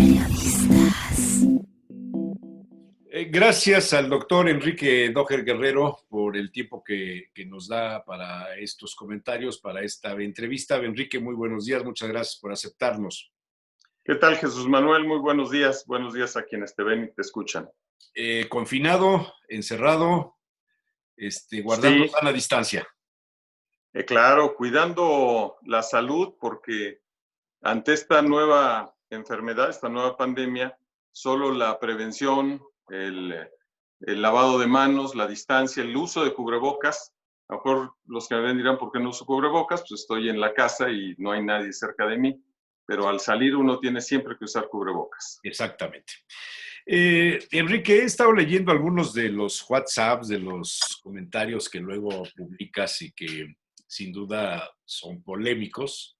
Periodistas. Gracias al doctor Enrique Doher Guerrero por el tiempo que nos da para estos comentarios, para esta entrevista. Enrique, muy buenos días, muchas gracias por aceptarnos. ¿Qué tal, Jesús Manuel? Muy buenos días a quienes te ven y te escuchan. Confinado, encerrado, guardando sana distancia. Claro, cuidando la salud, porque ante esta nueva enfermedad, esta nueva pandemia, solo la prevención, el lavado de manos, la distancia, el uso de cubrebocas. A lo mejor los que me ven dirán, ¿por qué no uso cubrebocas? Pues estoy en la casa y no hay nadie cerca de mí, pero al salir uno tiene siempre que usar cubrebocas. Exactamente. Enrique, he estado leyendo algunos de los WhatsApps, de los comentarios que luego publicas y que sin duda son polémicos,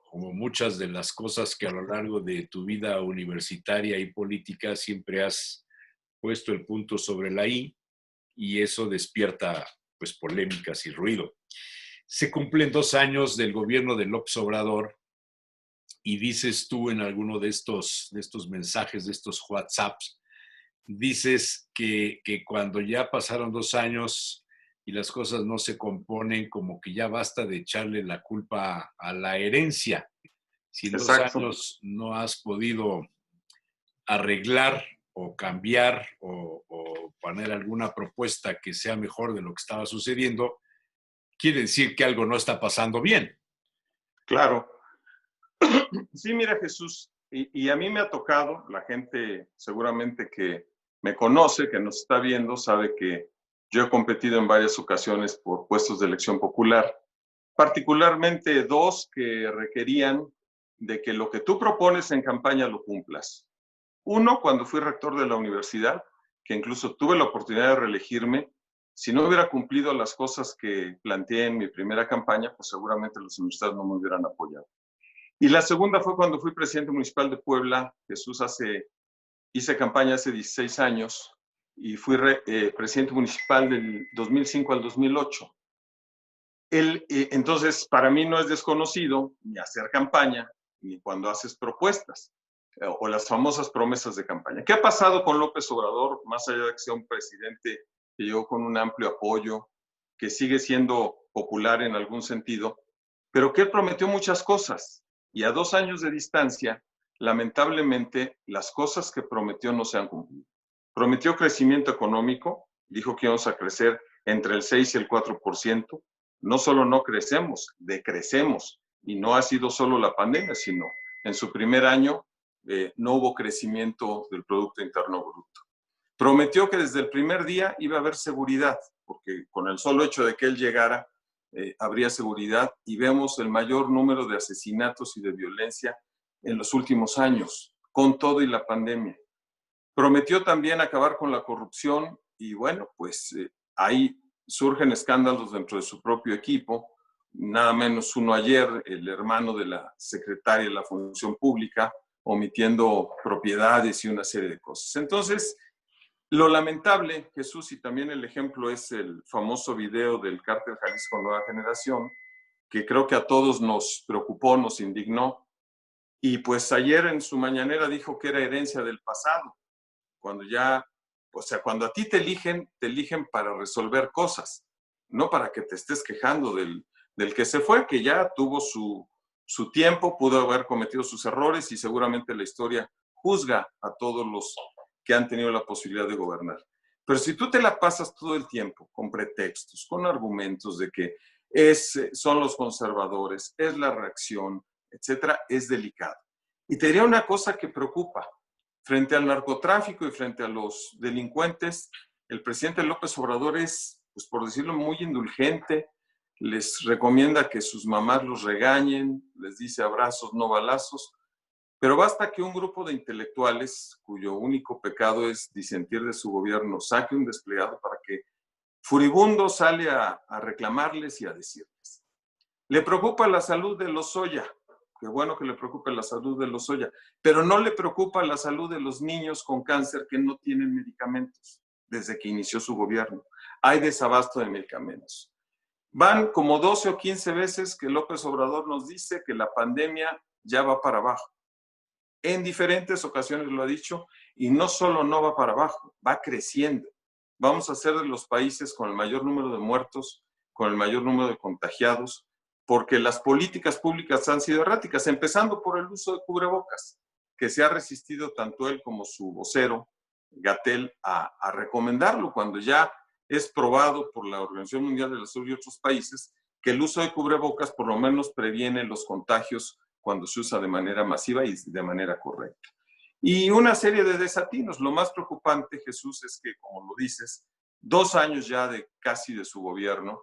como muchas de las cosas que a lo largo de tu vida universitaria y política siempre has puesto el punto sobre la I, y eso despierta pues polémicas y ruido. Se cumplen 2 años del gobierno de López Obrador y dices tú en alguno de estos mensajes, de estos WhatsApps, dices que cuando ya pasaron 2 años y las cosas no se componen, como que ya basta de echarle la culpa a la herencia. Si en 2 años no has podido arreglar o cambiar o poner alguna propuesta que sea mejor de lo que estaba sucediendo, quiere decir que algo no está pasando bien. Claro. Sí, mira, Jesús, y a mí me ha tocado, la gente seguramente que me conoce, que nos está viendo, sabe que yo he competido en varias ocasiones por puestos de elección popular, particularmente 2 que requerían de que lo que tú propones en campaña lo cumplas. Uno, cuando fui rector de la universidad, que incluso tuve la oportunidad de reelegirme, si no hubiera cumplido las cosas que planteé en mi primera campaña, pues seguramente los universitarios no me hubieran apoyado. Y la segunda fue cuando fui presidente municipal de Puebla. Jesús, hice campaña hace 16 años y fui presidente municipal del 2005 al 2008. Entonces, para mí no es desconocido ni hacer campaña, ni cuando haces propuestas o las famosas promesas de campaña. ¿Qué ha pasado con López Obrador, más allá de que sea un presidente que llegó con un amplio apoyo, que sigue siendo popular en algún sentido, pero que él prometió muchas cosas? Y a 2 años de distancia, lamentablemente, las cosas que prometió no se han cumplido. Prometió crecimiento económico, dijo que íbamos a crecer entre el 6 y el 4%. No solo no crecemos, decrecemos. Y no ha sido solo la pandemia, sino en su primer año no hubo crecimiento del Producto Interno Bruto. Prometió que desde el primer día iba a haber seguridad, porque con el solo hecho de que él llegara, habría seguridad, y vemos el mayor número de asesinatos y de violencia en los últimos años, con todo y la pandemia. Prometió también acabar con la corrupción y bueno, pues ahí surgen escándalos dentro de su propio equipo, nada menos uno ayer, el hermano de la secretaria de la Función Pública, omitiendo propiedades y una serie de cosas. Entonces, lo lamentable, Jesús, y también el ejemplo es el famoso video del Cártel Jalisco Nueva Generación, que creo que a todos nos preocupó, nos indignó, y pues ayer en su mañanera dijo que era herencia del pasado, cuando ya, o sea, cuando a ti te eligen para resolver cosas, no para que te estés quejando del que se fue, que ya tuvo su tiempo, pudo haber cometido sus errores y seguramente la historia juzga a todos los que han tenido la posibilidad de gobernar. Pero si tú te la pasas todo el tiempo con pretextos, con argumentos de que son los conservadores, es la reacción, etcétera, es delicado. Y te diría una cosa que preocupa. Frente al narcotráfico y frente a los delincuentes, el presidente López Obrador es, pues por decirlo, muy indulgente, les recomienda que sus mamás los regañen, les dice abrazos, no balazos, pero basta que un grupo de intelectuales, cuyo único pecado es disentir de su gobierno, saque un desplegado para que furibundo sale a reclamarles y a decirles. Le preocupa la salud de Lozoya. Qué bueno que le preocupe la salud de Lozoya, pero no le preocupa la salud de los niños con cáncer que no tienen medicamentos desde que inició su gobierno. Hay desabasto de medicamentos. Van como 12 o 15 veces que López Obrador nos dice que la pandemia ya va para abajo. en diferentes ocasiones lo ha dicho, y no solo no va para abajo, va creciendo. Vamos a ser de los países con el mayor número de muertos, con el mayor número de contagiados, porque las políticas públicas han sido erráticas, empezando por el uso de cubrebocas, que se ha resistido tanto él como su vocero, Gatell, a recomendarlo, cuando ya es probado por la Organización Mundial de la Salud y otros países que el uso de cubrebocas por lo menos previene los contagios cuando se usa de manera masiva y de manera correcta. Y una serie de desatinos. Lo más preocupante, Jesús, es que, como lo dices, 2 años ya de casi de su gobierno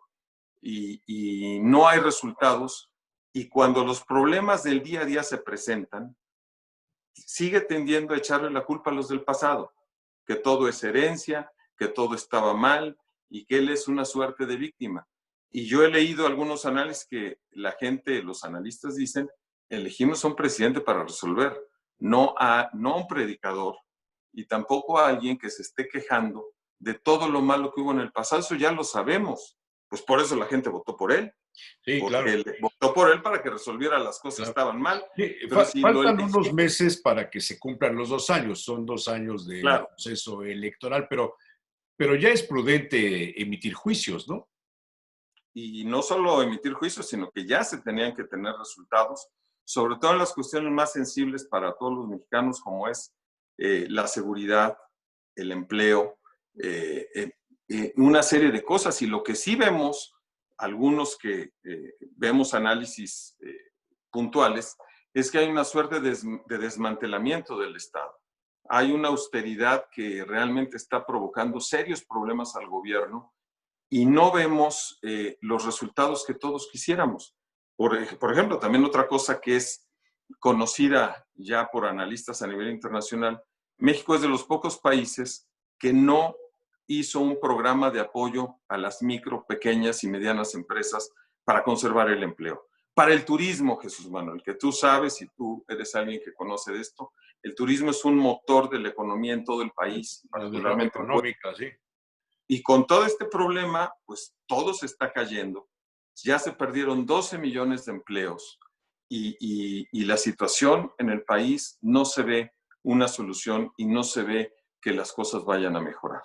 y no hay resultados, y cuando los problemas del día a día se presentan, sigue tendiendo a echarle la culpa a los del pasado, que todo es herencia, que todo estaba mal y que él es una suerte de víctima. Y yo he leído algunos análisis que la gente, los analistas dicen, elegimos a un presidente para resolver, no a un predicador y tampoco a alguien que se esté quejando de todo lo malo que hubo en el pasado. Eso ya lo sabemos. Pues por eso la gente votó por él. Sí, claro. Porque votó por él para que resolviera las cosas que estaban mal. Sí, Pero si faltan unos meses para que se cumplan los 2 años. Son 2 años de proceso electoral, pero ya es prudente emitir juicios, ¿no? Y no solo emitir juicios, sino que ya se tenían que tener resultados, sobre todo en las cuestiones más sensibles para todos los mexicanos, como es la seguridad, el empleo, una serie de cosas. Y lo que sí vemos, algunos que vemos análisis puntuales, es que hay una suerte de desmantelamiento del Estado. Hay una austeridad que realmente está provocando serios problemas al gobierno y no vemos los resultados que todos quisiéramos. Por ejemplo, también otra cosa que es conocida ya por analistas a nivel internacional, México es de los pocos países que no hizo un programa de apoyo a las micro, pequeñas y medianas empresas para conservar el empleo. Para el turismo, Jesús Manuel, que tú sabes y tú eres alguien que conoce de esto, el turismo es un motor de la economía en todo el país, particularmente económica, sí. Y con todo este problema, pues todo se está cayendo. Ya se perdieron 12 millones de empleos y la situación en el país no se ve una solución y no se ve que las cosas vayan a mejorar.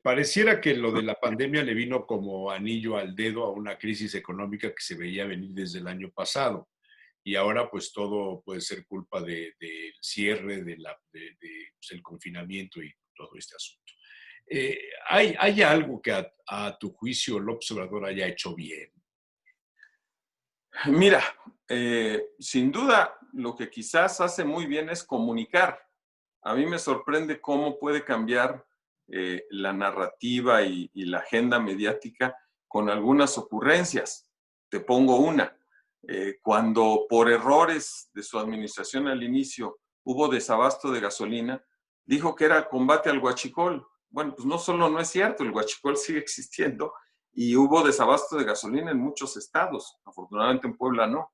Pareciera que lo de la pandemia le vino como anillo al dedo a una crisis económica que se veía venir desde el año pasado. Y ahora pues todo puede ser culpa del cierre, pues, el confinamiento y todo este asunto. ¿Hay algo que a tu juicio López Obrador haya hecho bien? Mira, sin duda lo que quizás hace muy bien es comunicar. A mí me sorprende cómo puede cambiar la narrativa y la agenda mediática con algunas ocurrencias. Te pongo una. Cuando por errores de su administración al inicio hubo desabasto de gasolina, dijo que era combate al huachicol. Bueno, pues no solo no es cierto, el huachicol sigue existiendo y hubo desabasto de gasolina en muchos estados, afortunadamente en Puebla no,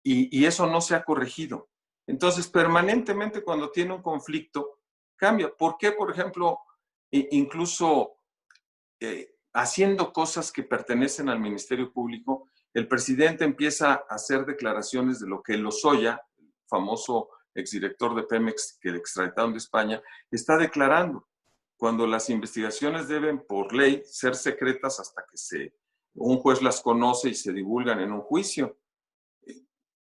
y eso no se ha corregido. Entonces, permanentemente cuando tiene un conflicto, cambia. ¿Por qué, por ejemplo, incluso haciendo cosas que pertenecen al Ministerio Público, el presidente empieza a hacer declaraciones de lo que Lozoya, famoso exdirector de Pemex que le extraditaron de España, está declarando? Cuando las investigaciones deben, por ley, ser secretas hasta que un juez las conoce y se divulgan en un juicio.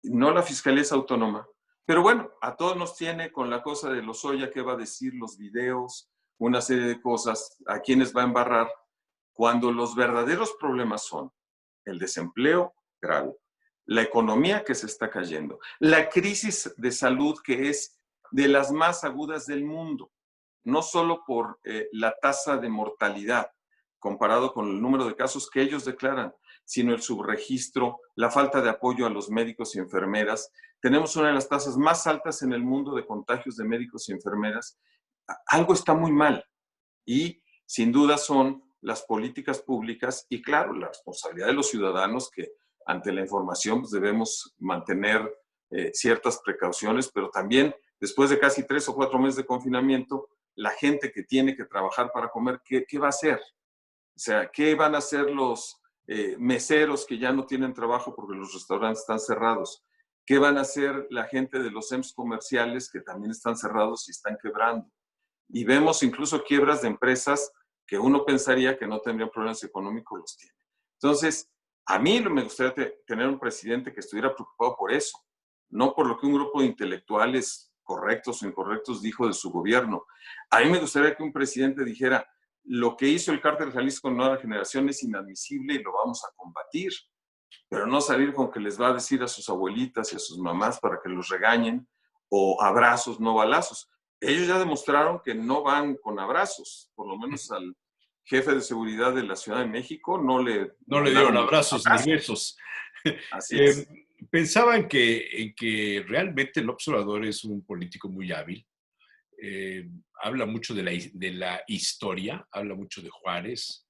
No, la Fiscalía es autónoma. Pero bueno, a todos nos tiene con la cosa de Lozoya, qué va a decir, los videos, una serie de cosas, a quienes va a embarrar, cuando los verdaderos problemas son el desempleo grave, la economía que se está cayendo, la crisis de salud que es de las más agudas del mundo, no solo por la tasa de mortalidad comparado con el número de casos que ellos declaran, sino el subregistro, la falta de apoyo a los médicos y enfermeras. Tenemos una de las tasas más altas en el mundo de contagios de médicos y enfermeras. Algo está muy mal y sin duda son las políticas públicas y claro, la responsabilidad de los ciudadanos que ante la información pues, debemos mantener ciertas precauciones, pero también después de casi 3 o 4 meses de confinamiento, la gente que tiene que trabajar para comer, ¿qué va a hacer? O sea, ¿qué van a hacer los meseros que ya no tienen trabajo porque los restaurantes están cerrados? ¿Qué van a hacer la gente de los centros comerciales que también están cerrados y están quebrando? Y vemos incluso quiebras de empresas que uno pensaría que no tendrían problemas económicos, los tienen. Entonces, a mí me gustaría tener un presidente que estuviera preocupado por eso, no por lo que un grupo de intelectuales correctos o incorrectos dijo de su gobierno. A mí me gustaría que un presidente dijera, lo que hizo el Cártel Jalisco Nueva Generación es inadmisible y lo vamos a combatir, pero no salir con que les va a decir a sus abuelitas y a sus mamás para que los regañen, o abrazos, no balazos. Ellos ya demostraron que no van con abrazos, por lo menos al jefe de seguridad de la Ciudad de México No le dieron mandaron abrazos ni abrazos. besos. Así Eh, es. Pensaba en que realmente López Obrador es un político muy hábil. Habla mucho de la historia, habla mucho de Juárez,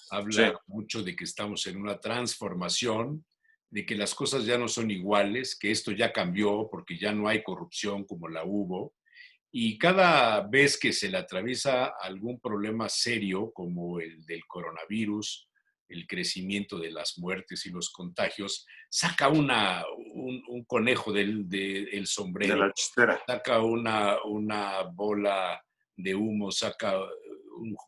Sí, habla mucho de que estamos en una transformación, de que las cosas ya no son iguales, que esto ya cambió porque ya no hay corrupción como la hubo. Y cada vez que se le atraviesa algún problema serio como el del coronavirus, el crecimiento de las muertes y los contagios, saca un conejo del de sombrero, la chistera. saca una bola de humo, saca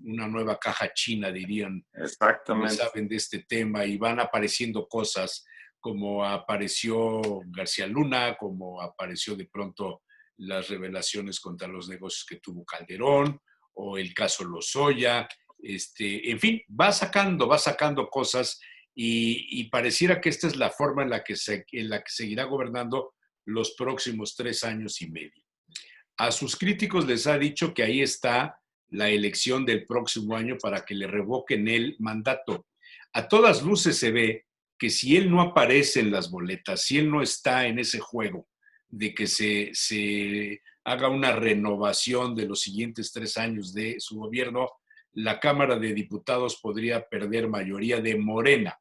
una nueva caja china, dirían, que Exactamente. saben de este tema, y van apareciendo cosas como apareció García Luna, como apareció de pronto las revelaciones contra los negocios que tuvo Calderón, o el caso Lozoya, en fin, va sacando cosas, y pareciera que esta es la forma en la que seguirá gobernando los próximos 3 años y medio. A sus críticos les ha dicho que ahí está la elección del próximo año para que le revoquen el mandato. A todas luces se ve que si él no aparece en las boletas, si él no está en ese juego de que se haga una renovación de los siguientes 3 años de su gobierno, la Cámara de Diputados podría perder mayoría de Morena.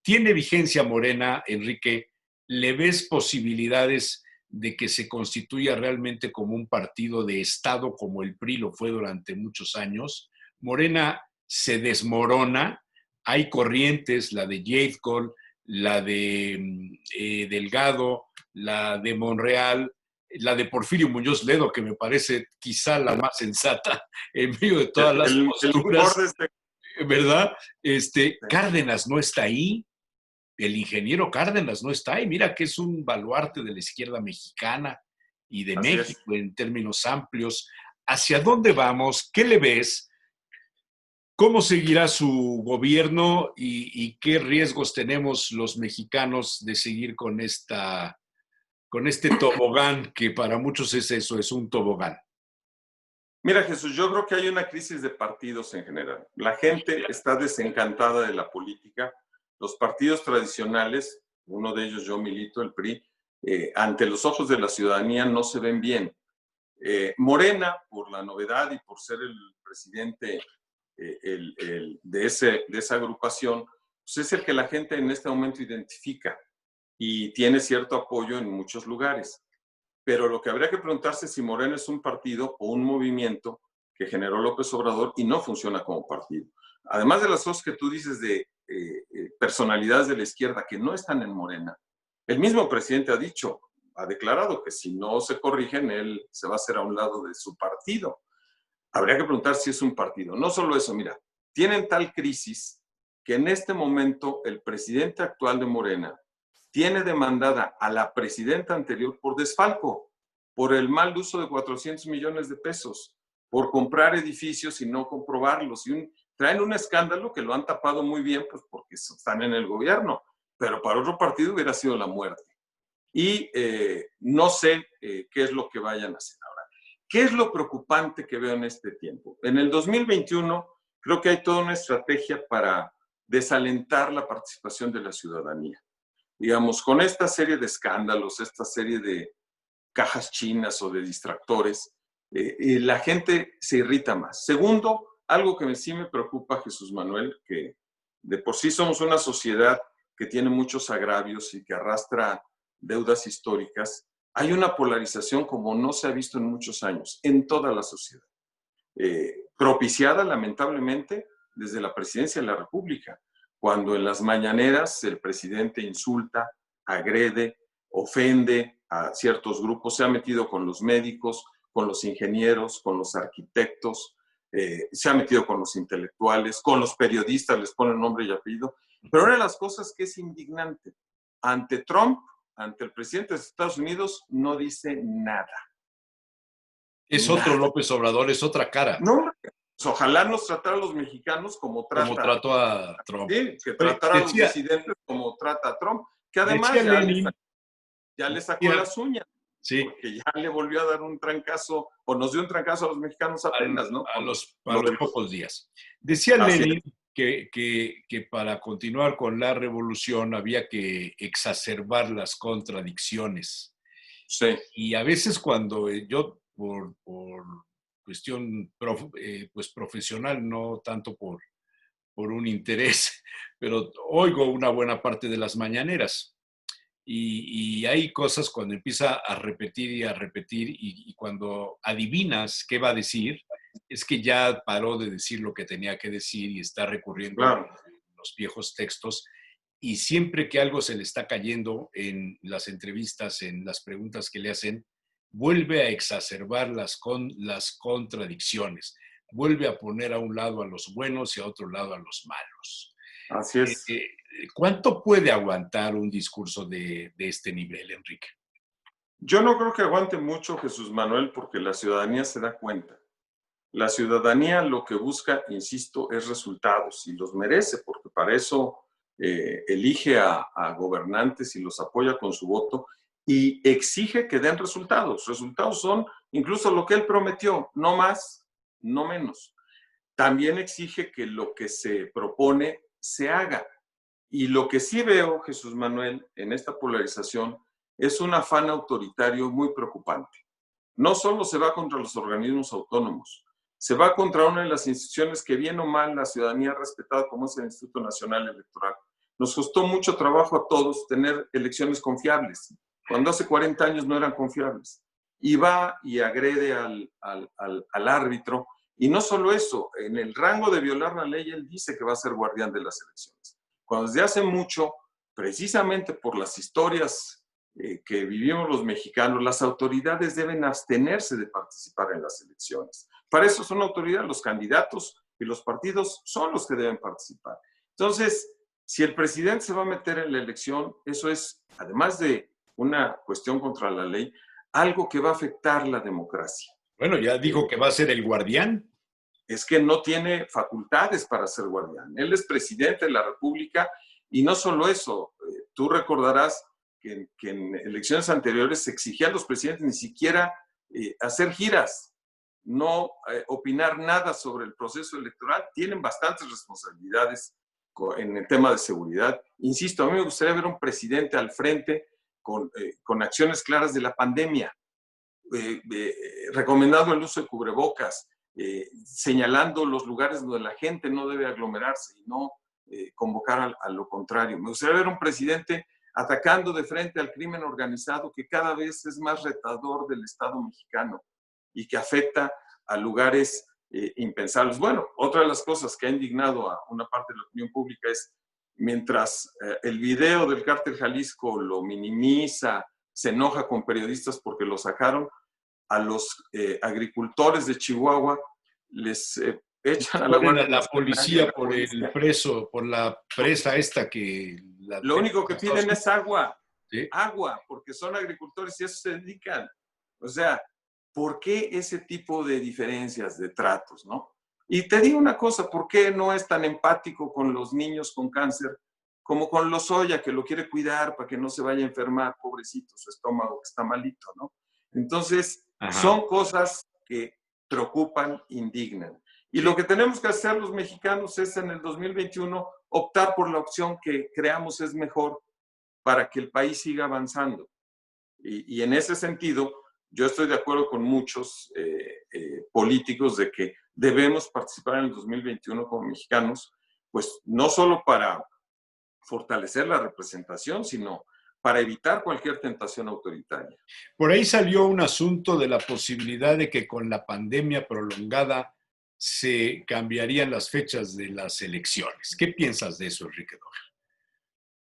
¿Tiene vigencia Morena, Enrique? ¿Le ves posibilidades de que se constituya realmente como un partido de Estado como el PRI lo fue durante muchos años? Morena se desmorona, hay corrientes, la de Jade, la de Delgado, la de Monreal, la de Porfirio Muñoz Ledo, que me parece quizá la más sensata en medio de todas las El mejor posturas, de este. ¿verdad? Cárdenas no está ahí, el ingeniero Cárdenas no está ahí, mira que es un baluarte de la izquierda mexicana y de Así es. México en términos amplios. ¿Hacia dónde vamos? ¿Qué le ves? ¿Cómo seguirá su gobierno y qué riesgos tenemos los mexicanos de seguir con este tobogán, que para muchos es eso, es un tobogán? Mira, Jesús, yo creo que hay una crisis de partidos en general. La gente está desencantada de la política. Los partidos tradicionales, uno de ellos yo milito, el PRI, ante los ojos de la ciudadanía no se ven bien. Morena, por la novedad y por ser el presidente de esa agrupación, pues es el que la gente en este momento identifica y tiene cierto apoyo en muchos lugares. Pero lo que habría que preguntarse es si Morena es un partido o un movimiento que generó López Obrador y no funciona como partido. Además de las cosas que tú dices de personalidades de la izquierda que no están en Morena, el mismo presidente ha declarado que si no se corrigen, él se va a hacer a un lado de su partido. Habría que preguntar si es un partido. No solo eso, mira, tienen tal crisis que en este momento el presidente actual de Morena tiene demandada a la presidenta anterior por desfalco, por el mal uso de 400 millones de pesos, por comprar edificios y no comprobarlos. Traen un escándalo que lo han tapado muy bien, pues porque están en el gobierno, pero para otro partido hubiera sido la muerte. Y no sé qué es lo que vayan a hacer ahora. ¿Qué es lo preocupante que veo en este tiempo? En el 2021 creo que hay toda una estrategia para desalentar la participación de la ciudadanía. Digamos, con esta serie de escándalos, esta serie de cajas chinas o de distractores, la gente se irrita más. Segundo, algo que sí me preocupa, Jesús Manuel, que de por sí somos una sociedad que tiene muchos agravios y que arrastra deudas históricas, hay una polarización como no se ha visto en muchos años, en toda la sociedad, propiciada lamentablemente desde la presidencia de la República, cuando en las mañaneras el presidente insulta, agrede ofende a ciertos grupos, se ha metido con los médicos, con los ingenieros, con los arquitectos, se ha metido con los intelectuales, con los periodistas, les ponen nombre y apellido. Pero una de las cosas que es indignante, ante Trump, ante el presidente de Estados Unidos, no dice nada. Es otro López Obrador, es otra cara. No, pues ojalá nos tratara a los mexicanos como trató a Trump. Sí, que tratara a los disidentes como trata a Trump, que además ya le sacó las uñas. Sí. Porque ya le volvió a dar un trancazo, o nos dio un trancazo a los mexicanos apenas, ¿no? A los pocos días. Decía Lenin que para continuar con la revolución había que exacerbar las contradicciones. Sí. Y a veces cuando yo, por cuestión pues profesional, no tanto por un interés, pero oigo una buena parte de las mañaneras. Y hay cosas cuando empieza a repetir y cuando adivinas qué va a decir, es que ya paró de decir lo que tenía que decir y está recurriendo a los viejos textos. Y siempre que algo se le está cayendo en las entrevistas, en las preguntas que le hacen, vuelve a exacerbar las contradicciones, vuelve a poner a un lado a los buenos y a otro lado a los malos. Así es. ¿Cuánto puede aguantar un discurso de este nivel, Enrique? Yo no creo que aguante mucho, Jesús Manuel, porque la ciudadanía se da cuenta. La ciudadanía lo que busca, insisto, es resultados y los merece, porque para eso elige a gobernantes y los apoya con su voto y exige que den resultados. Resultados son incluso lo que él prometió, no más, no menos. También exige que lo que se propone se haga. Y lo que sí veo, Jesús Manuel, en esta polarización es un afán autoritario muy preocupante. No solo se va contra los organismos autónomos, se va contra una de las instituciones que bien o mal la ciudadanía ha respetado, como es el Instituto Nacional Electoral. Nos costó mucho trabajo a todos tener elecciones confiables, cuando hace 40 años no eran confiables. Y va y agrede al árbitro. Y no solo eso, en el rango de violar la ley, él dice que va a ser guardián de las elecciones. Cuando desde hace mucho, precisamente por las historias que vivimos los mexicanos, las autoridades deben abstenerse de participar en las elecciones. Para eso son autoridades, los candidatos y los partidos son los que deben participar. Entonces, si el presidente se va a meter en la elección, eso es, además de una cuestión contra la ley, algo que va a afectar la democracia. Bueno, ya dijo que va a ser el guardián. Es que no tiene facultades para ser guardián. Él es presidente de la República y no solo eso, tú recordarás que en elecciones anteriores se exigía a los presidentes ni siquiera hacer giras, no opinar nada sobre el proceso electoral. Tienen bastantes responsabilidades en el tema de seguridad. Insisto, a mí me gustaría ver un presidente al frente con acciones claras de la pandemia, recomendando el uso de cubrebocas, señalando los lugares donde la gente no debe aglomerarse y no convocar a lo contrario. Me gustaría ver un presidente atacando de frente al crimen organizado que cada vez es más retador del Estado mexicano y que afecta a lugares impensables. Bueno, otra de las cosas que ha indignado a una parte de la opinión pública es, mientras el video del Cártel Jalisco lo minimiza, se enoja con periodistas porque lo sacaron, a los agricultores de Chihuahua les echan a la policía por el preso, por la presa esta que... Lo único que piden es agua, ¿sí? Agua, porque son agricultores y a eso se dedican. O sea, ¿por qué ese tipo de diferencias, de tratos, no? Y te digo una cosa, ¿por qué no es tan empático con los niños con cáncer como con Lozoya, que lo quiere cuidar para que no se vaya a enfermar, pobrecito, su estómago que está malito, ¿no? Entonces, son cosas que preocupan, indignan. Y lo que tenemos que hacer los mexicanos es en el 2021 optar por la opción que creamos es mejor para que el país siga avanzando. Y en ese sentido, yo estoy de acuerdo con muchos políticos de que debemos participar en el 2021 como mexicanos, pues no solo para fortalecer la representación, sino para evitar cualquier tentación autoritaria. Por ahí salió un asunto de la posibilidad de que con la pandemia prolongada se cambiarían las fechas de las elecciones. ¿Qué piensas de eso, Enrique Doher?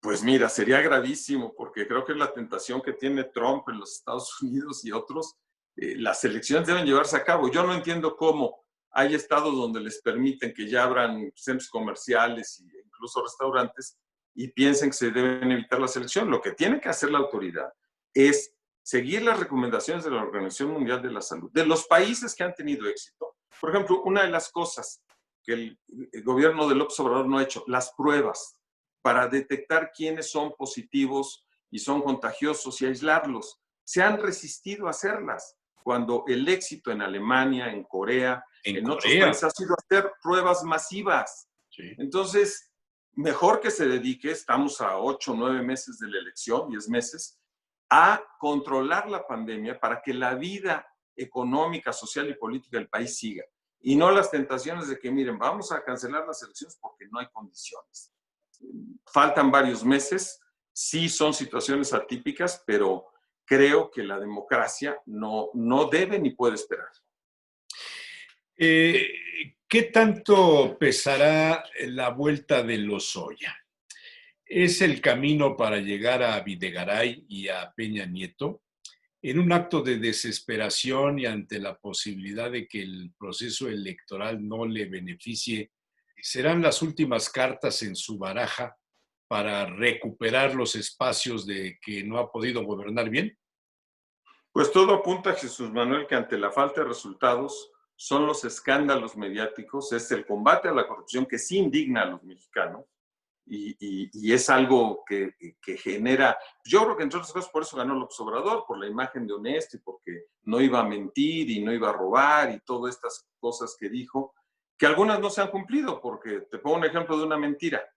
Pues mira, sería gravísimo porque creo que es la tentación que tiene Trump en los Estados Unidos y otros. Las elecciones deben llevarse a cabo. Yo no entiendo cómo hay estados donde les permiten que ya abran centros comerciales e incluso restaurantes y piensen que se deben evitar las elecciones. Lo que tiene que hacer la autoridad es seguir las recomendaciones de la Organización Mundial de la Salud, de los países que han tenido éxito. Por ejemplo, una de las cosas que el gobierno de López Obrador no ha hecho, las pruebas para detectar quiénes son positivos y son contagiosos y aislarlos. Se han resistido a hacerlas, cuando el éxito en Alemania, en Corea, en otros países ha sido hacer pruebas masivas. Sí. Entonces, mejor que se dedique, estamos a 8 o 9 meses de la elección, 10 meses, a controlar la pandemia para que la vida económica, social y política del país siga. Y no las tentaciones de que, miren, vamos a cancelar las elecciones porque no hay condiciones. Faltan varios meses, sí son situaciones atípicas, pero creo que la democracia no debe ni puede esperar. ¿Qué tanto pesará la vuelta de Lozoya? ¿Es el camino para llegar a Videgaray y a Peña Nieto? En un acto de desesperación y ante la posibilidad de que el proceso electoral no le beneficie, ¿serán las últimas cartas en su baraja para recuperar los espacios de que no ha podido gobernar bien? Pues todo apunta, Jesús Manuel, que ante la falta de resultados son los escándalos mediáticos, es el combate a la corrupción que sí indigna a los mexicanos y es algo que genera, yo creo que entre otras cosas por eso ganó López Obrador, por la imagen de honesto y porque no iba a mentir y no iba a robar y todas estas cosas que dijo, que algunas no se han cumplido, porque te pongo un ejemplo de una mentira.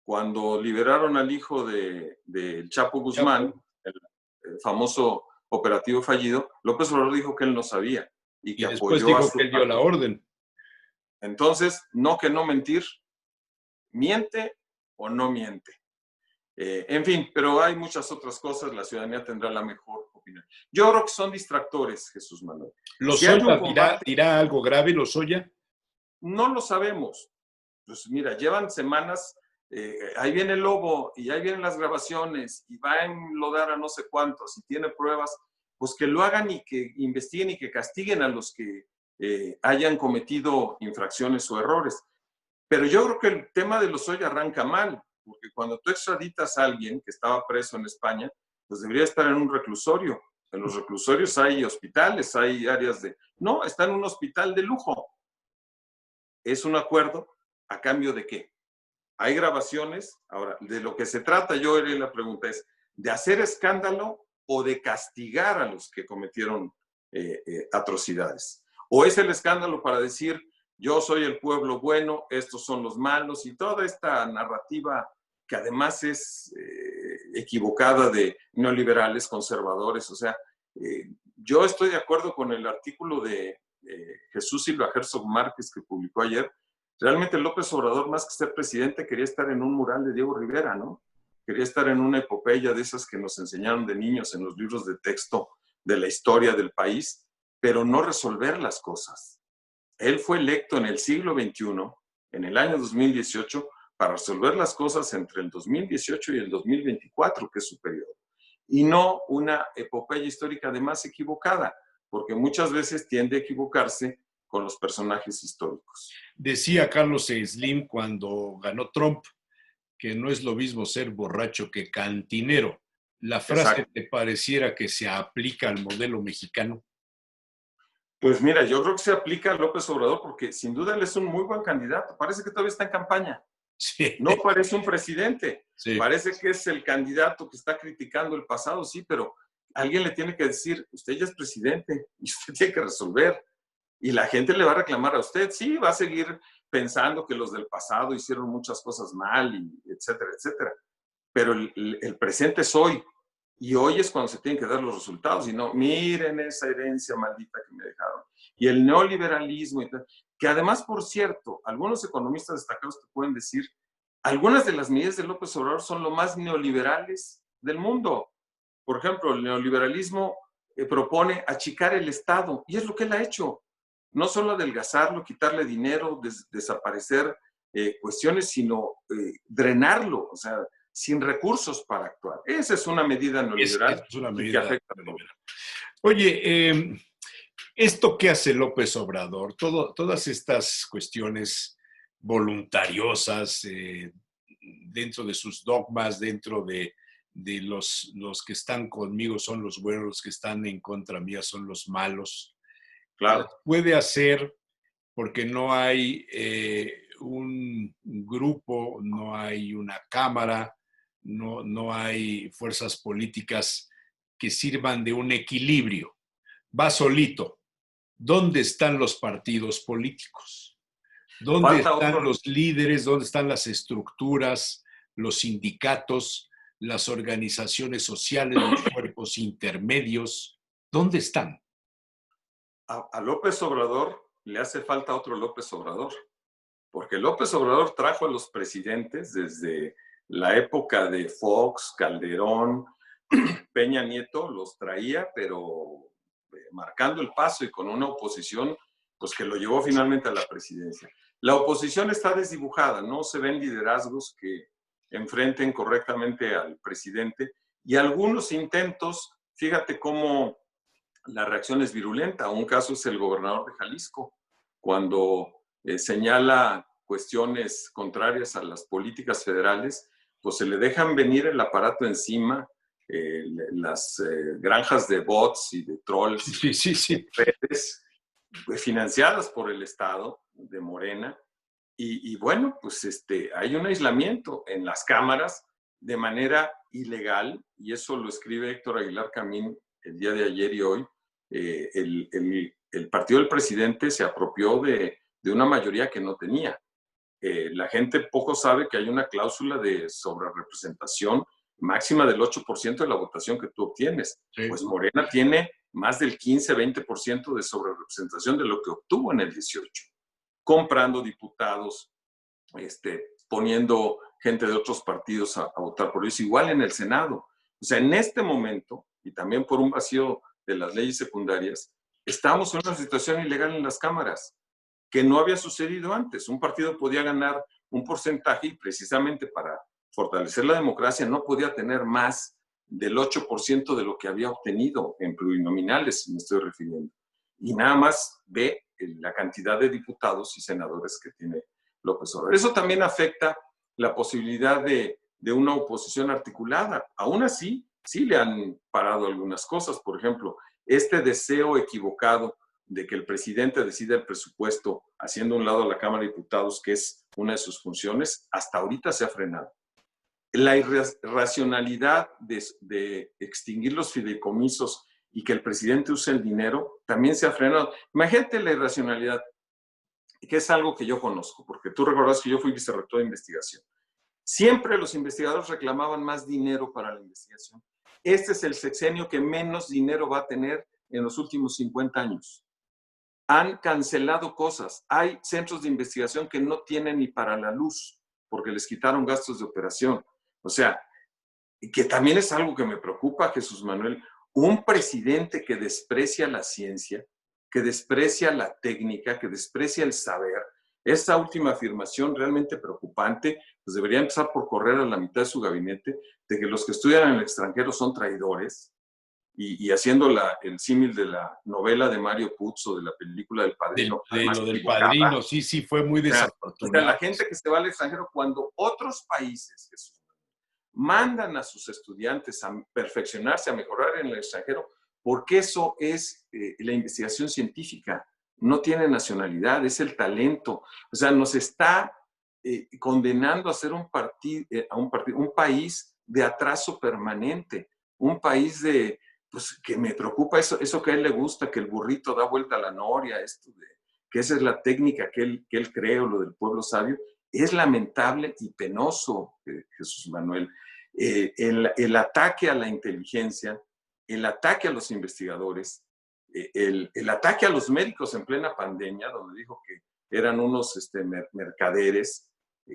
Cuando liberaron al hijo del Chapo Guzmán, el famoso operativo fallido, López Obrador dijo que él no sabía y que después apoyó dijo que él dio la orden. Entonces, no que no mentir, miente o no miente. En fin, pero hay muchas otras cosas, la ciudadanía tendrá la mejor opinión. Yo creo que son distractores, Jesús Manuel. ¿Lozoya dirá algo grave, Lozoya? No lo sabemos. Pues mira, llevan semanas, ahí viene el lobo y ahí vienen las grabaciones y va a enlodar a no sé cuántos y tiene pruebas, pues que lo hagan y que investiguen y que castiguen a los que hayan cometido infracciones o errores. Pero yo creo que el tema de Lozoya arranca mal, porque cuando tú extraditas a alguien que estaba preso en España, pues debería estar en un reclusorio. En los reclusorios hay hospitales, hay áreas de... No, está en un hospital de lujo. Es un acuerdo a cambio de qué. Hay grabaciones. Ahora, de lo que se trata, yo haré la pregunta es, ¿de hacer escándalo o de castigar a los que cometieron atrocidades? ¿O es el escándalo para decir, yo soy el pueblo bueno, estos son los malos, y toda esta narrativa que además es equivocada de neoliberales, conservadores? O sea, yo estoy de acuerdo con el artículo de Jesús Silva Herzog Márquez que publicó ayer. Realmente López Obrador, más que ser presidente, quería estar en un mural de Diego Rivera, ¿no? Quería estar en una epopeya de esas que nos enseñaron de niños en los libros de texto de la historia del país, pero no resolver las cosas. Él fue electo en el siglo XXI, en el año 2018, para resolver las cosas entre el 2018 y el 2024, que es su periodo. Y no una epopeya histórica además equivocada, porque muchas veces tiende a equivocarse con los personajes históricos. Decía Carlos Slim cuando ganó Trump que no es lo mismo ser borracho que cantinero. ¿La frase te pareciera que se aplica al modelo mexicano? Pues mira, yo creo que se aplica a López Obrador porque sin duda él es un muy buen candidato. Parece que todavía está en campaña. Sí. No parece un presidente. Sí. Parece que es el candidato que está criticando el pasado, sí, pero alguien le tiene que decir, usted ya es presidente y usted tiene que resolver. Y la gente le va a reclamar a usted. Sí, va a seguir pensando que los del pasado hicieron muchas cosas mal, y etcétera, etcétera. Pero el presente es hoy. Y hoy es cuando se tienen que dar los resultados. Y no, miren esa herencia maldita que me dejaron. Y el neoliberalismo, que además, por cierto, algunos economistas destacados te pueden decir, algunas de las medidas de López Obrador son lo más neoliberales del mundo. Por ejemplo, el neoliberalismo propone achicar el Estado. Y es lo que él ha hecho. No solo adelgazarlo, quitarle dinero, desaparecer cuestiones, sino drenarlo. O sea, sin recursos para actuar. Esa es una medida neoliberal Es una y que medida afecta a todos. Oye, ¿esto qué hace López Obrador? Todas estas cuestiones voluntariosas dentro de sus dogmas, dentro de los que están conmigo son los buenos, los que están en contra mía son los malos. Las Claro. puede hacer porque no hay un grupo, no hay una cámara, no hay fuerzas políticas que sirvan de un equilibrio. Va solito. ¿Dónde están los partidos políticos? ¿Dónde Falta están otro, los líderes? ¿Dónde están las estructuras, los sindicatos, las organizaciones sociales, los cuerpos intermedios? ¿Dónde están? a López Obrador le hace falta otro López Obrador, porque López Obrador trajo a los presidentes desde la época de Fox, Calderón, Peña Nieto, los traía, pero marcando el paso y con una oposición pues que lo llevó finalmente a la presidencia. La oposición está desdibujada, no se ven liderazgos que enfrenten correctamente al presidente y algunos intentos, fíjate cómo la reacción es virulenta. Un caso es el gobernador de Jalisco, cuando señala cuestiones contrarias a las políticas federales, pues se le dejan venir el aparato encima, las granjas de bots y de trolls Sí, sí, sí. redes, financiadas por el Estado de Morena. Y bueno, pues hay un aislamiento en las cámaras de manera ilegal, y eso lo escribe Héctor Aguilar Camín el día de ayer y hoy. El partido del presidente se apropió de una mayoría que no tenía. La gente poco sabe que hay una cláusula de sobrerepresentación máxima del 8% de la votación que tú obtienes. Sí. Pues Morena tiene más del 15-20% de sobrerepresentación de lo que obtuvo en el 18, comprando diputados, poniendo gente de otros partidos a votar por ellos, igual en el Senado. O sea, en este momento, y también por un vacío de las leyes secundarias, estamos en una situación ilegal en las cámaras que no había sucedido antes. Un partido podía ganar un porcentaje y precisamente para fortalecer la democracia no podía tener más del 8% de lo que había obtenido en plurinominales, me estoy refiriendo. Y nada más ve la cantidad de diputados y senadores que tiene López Obrador. Eso también afecta la posibilidad de una oposición articulada. Aún así, sí le han parado algunas cosas. Por ejemplo, este deseo equivocado de que el presidente decida el presupuesto haciendo a un lado a la Cámara de Diputados, que es una de sus funciones, hasta ahorita se ha frenado. La irracionalidad de extinguir los fideicomisos y que el presidente use el dinero también se ha frenado. Imagínate la irracionalidad, que es algo que yo conozco, porque tú recordarás que yo fui vicerrector de investigación. Siempre los investigadores reclamaban más dinero para la investigación. Este es el sexenio que menos dinero va a tener en los últimos 50 años. Han cancelado cosas. Hay centros de investigación que no tienen ni para la luz porque les quitaron gastos de operación. O sea, que también es algo que me preocupa, Jesús Manuel. Un presidente que desprecia la ciencia, que desprecia la técnica, que desprecia el saber. Esta última afirmación realmente preocupante, pues debería empezar por correr a la mitad de su gabinete de que los que estudian en el extranjero son traidores. Y haciendo el símil de la novela de Mario Puzo, de la película del Padrino, además Lo del equivocada. Padrino, sí, sí, fue muy desafortunado. O sea, la gente que se va al extranjero, cuando otros países mandan a sus estudiantes a perfeccionarse, a mejorar en el extranjero, porque eso es la investigación científica. No tiene nacionalidad, es el talento. O sea, nos está condenando a ser un país de atraso permanente, un país pues que me preocupa eso que a él le gusta, que el burrito da vuelta a la noria, que esa es la técnica que él cree, o lo del pueblo sabio. Es lamentable y penoso, Jesús Manuel. El ataque a la inteligencia, el ataque a los investigadores, el ataque a los médicos en plena pandemia, donde dijo que eran unos mercaderes,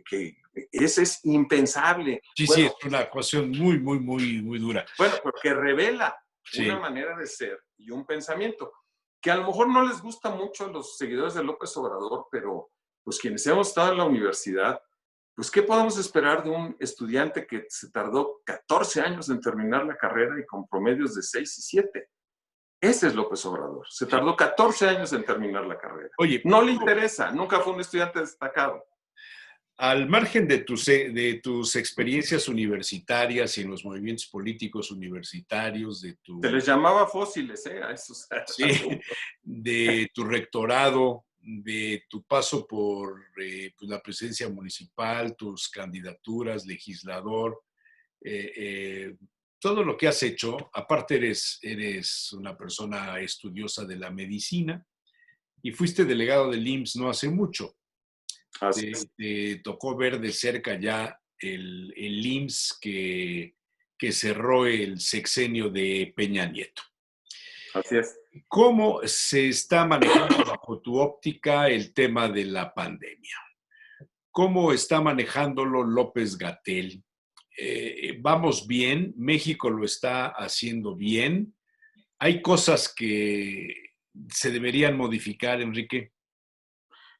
que ese es impensable. Sí, Bueno, sí, es una ecuación muy, muy, muy, muy dura. bueno, porque revela una Sí. manera de ser y un pensamiento que a lo mejor no les gusta mucho a los seguidores de López Obrador, pero pues quienes hemos estado en la universidad, Pues, ¿qué podemos esperar de un estudiante que se tardó 14 años en terminar la carrera y con promedios de 6 y 7? Ese es López Obrador. Se tardó 14 años en terminar la carrera. Oye, No le interesa, nunca fue un estudiante destacado. al margen de tus experiencias universitarias y en los movimientos políticos universitarios, Se les llamaba fósiles, a esos sí, de tu rectorado, de tu paso por pues, la presidencia municipal, tus candidaturas, legislador, eh, eh, todo lo que has hecho, aparte eres una persona estudiosa de la medicina y fuiste delegado del IMSS no hace mucho. Así es. Te tocó ver de cerca ya el IMSS que cerró el sexenio de Peña Nieto. Así es. ¿Cómo se está manejando bajo tu óptica el tema de la pandemia? ¿Cómo está manejándolo López-Gatell? ¿Vamos bien? ¿México lo está haciendo bien? ¿Hay cosas que se deberían modificar, Enrique?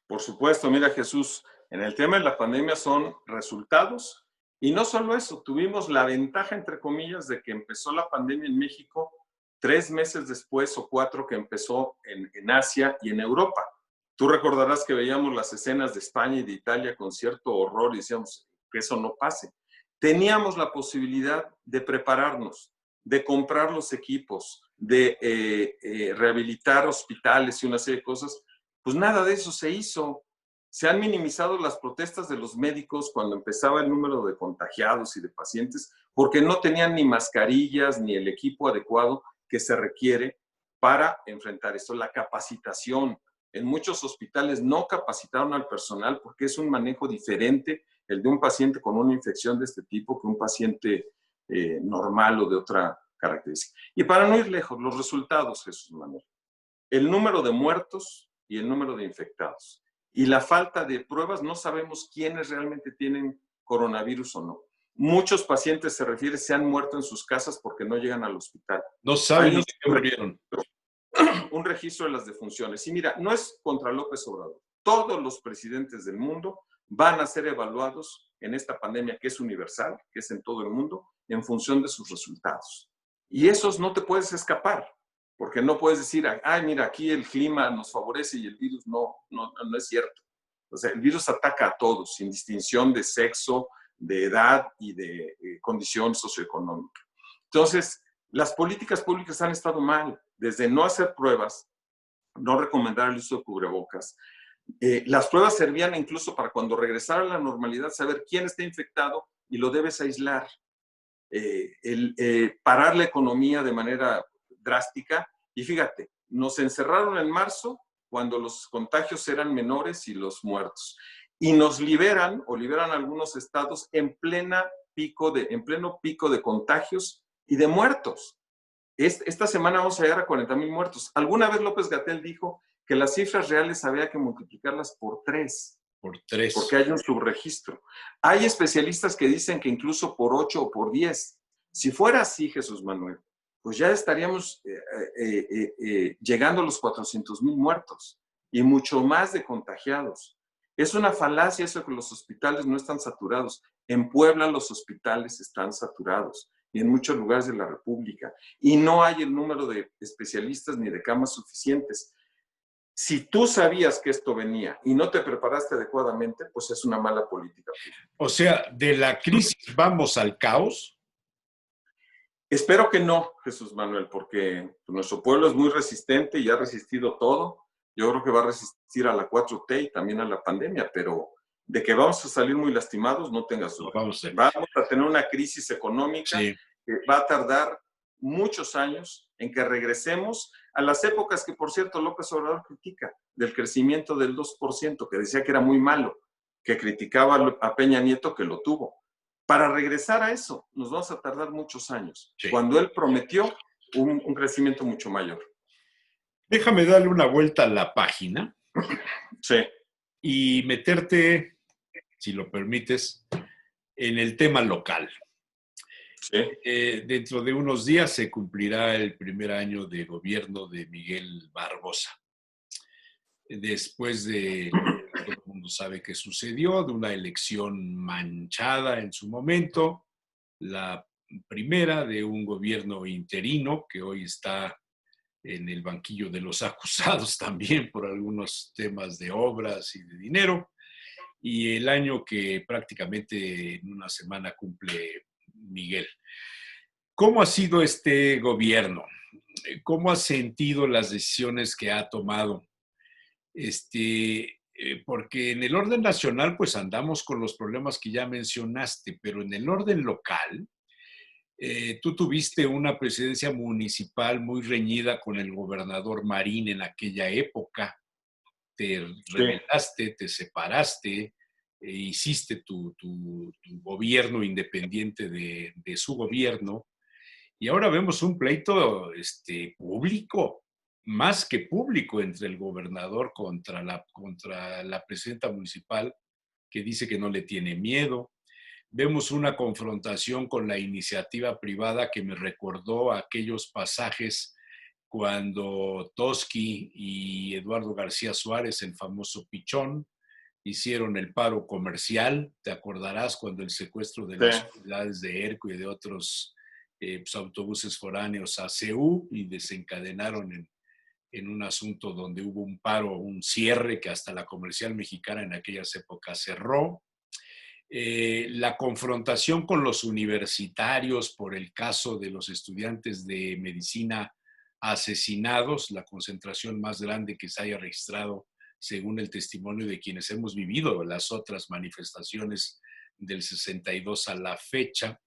Por supuesto, mira Jesús, en el tema de la pandemia son resultados y no solo eso, tuvimos la ventaja, entre comillas, de que empezó la pandemia en México 3 meses después o 4 que empezó en Asia y en Europa. Tú recordarás que veíamos las escenas de España y de Italia con cierto horror y decíamos que eso no pase. Teníamos la posibilidad de prepararnos, de comprar los equipos, de rehabilitar hospitales y una serie de cosas. Pues nada de eso se hizo. Se han minimizado las protestas de los médicos cuando empezaba el número de contagiados y de pacientes, porque no tenían ni mascarillas ni el equipo adecuado que se requiere para enfrentar esto. La capacitación. En muchos hospitales no capacitaron al personal porque es un manejo diferente el de un paciente con una infección de este tipo que un paciente normal o de otra característica. Y para no ir lejos, los resultados, Jesús Manuel. El número de muertos y el número de infectados. Y la falta de pruebas, no sabemos quiénes realmente tienen coronavirus o no. Muchos pacientes, se refiere, se han muerto en sus casas porque no llegan al hospital. No saben ni de qué murieron. Un registro de las defunciones. Y mira, no es contra López Obrador. Todos los presidentes del mundo van a ser evaluados en esta pandemia que es universal, que es en todo el mundo, en función de sus resultados. Y esos no te puedes escapar. Porque no puedes decir, ay, mira, aquí el clima nos favorece y el virus no es cierto. O sea, el virus ataca a todos, sin distinción de sexo, de edad y de condición socioeconómica. Entonces, las políticas públicas han estado mal, desde no hacer pruebas, no recomendar el uso de cubrebocas. Las pruebas servían incluso para cuando regresara a la normalidad, saber quién está infectado y lo debes aislar. Parar la economía de manera drástica. Y fíjate, nos encerraron en marzo cuando los contagios eran menores y los muertos. Y nos liberan, o liberan algunos estados en pleno pico de contagios y de muertos. Esta semana vamos a llegar a 40,000 muertos. Alguna vez López-Gatell dijo que las cifras reales había que multiplicarlas por 3. Por 3. Porque hay un subregistro. Hay especialistas que dicen que incluso por 8 o por 10. Si fuera así, Jesús Manuel, pues ya estaríamos llegando a los 400,000 muertos y mucho más de contagiados. Es una falacia eso que los hospitales no están saturados. En Puebla los hospitales están saturados y en muchos lugares de la República. Y no hay el número de especialistas ni de camas suficientes. Si tú sabías que esto venía y no te preparaste adecuadamente, pues es una mala política. O sea, de la crisis vamos al caos. Espero que no, Jesús Manuel, porque nuestro pueblo es muy resistente y ha resistido todo. Yo creo que va a resistir a la 4T y también a la pandemia, pero de que vamos a salir muy lastimados, no tengas duda. Vamos a tener una crisis económica que va a tardar muchos años en que regresemos a las épocas que, por cierto, López Obrador critica, del crecimiento del 2%, que decía que era muy malo, que criticaba a Peña Nieto, que lo tuvo. Para regresar a eso, nos vamos a tardar muchos años, cuando él prometió un crecimiento mucho mayor. Déjame darle una vuelta a la página. Sí. Y meterte, si lo permites, en el tema local. Sí. Dentro de unos días se cumplirá el primer año de gobierno de Miguel Barbosa. después de lo que todo el mundo sabe que sucedió, de una elección manchada en su momento, la primera de un gobierno interino que hoy está en el banquillo de los acusados también por algunos temas de obras y de dinero, y el año que prácticamente en una semana cumple Miguel. ¿Cómo ha sido este gobierno? ¿Cómo ha sentido las decisiones que ha tomado? Porque en el orden nacional pues andamos con los problemas que ya mencionaste, pero en el orden local, tú tuviste una presidencia municipal muy reñida con el gobernador Marín en aquella época, te Sí. rebelaste, te separaste, hiciste tu gobierno independiente de su gobierno, y ahora vemos un pleito público, más que público, entre el gobernador contra la presidenta municipal, que dice que no le tiene miedo. Vemos una confrontación con la iniciativa privada que me recordó aquellos pasajes cuando Toschi y Eduardo García Suárez, el famoso Pichón, hicieron el paro comercial. Te acordarás cuando el secuestro de Sí. las unidades de ERCO y de otros pues, autobuses foráneos a CEU y desencadenaron en un asunto donde hubo un paro, un cierre que hasta la Comercial Mexicana en aquellas épocas cerró. La confrontación con los universitarios por el caso de los estudiantes de medicina asesinados, la concentración más grande que se haya registrado según el testimonio de quienes hemos vivido las otras manifestaciones del 62 a la fecha,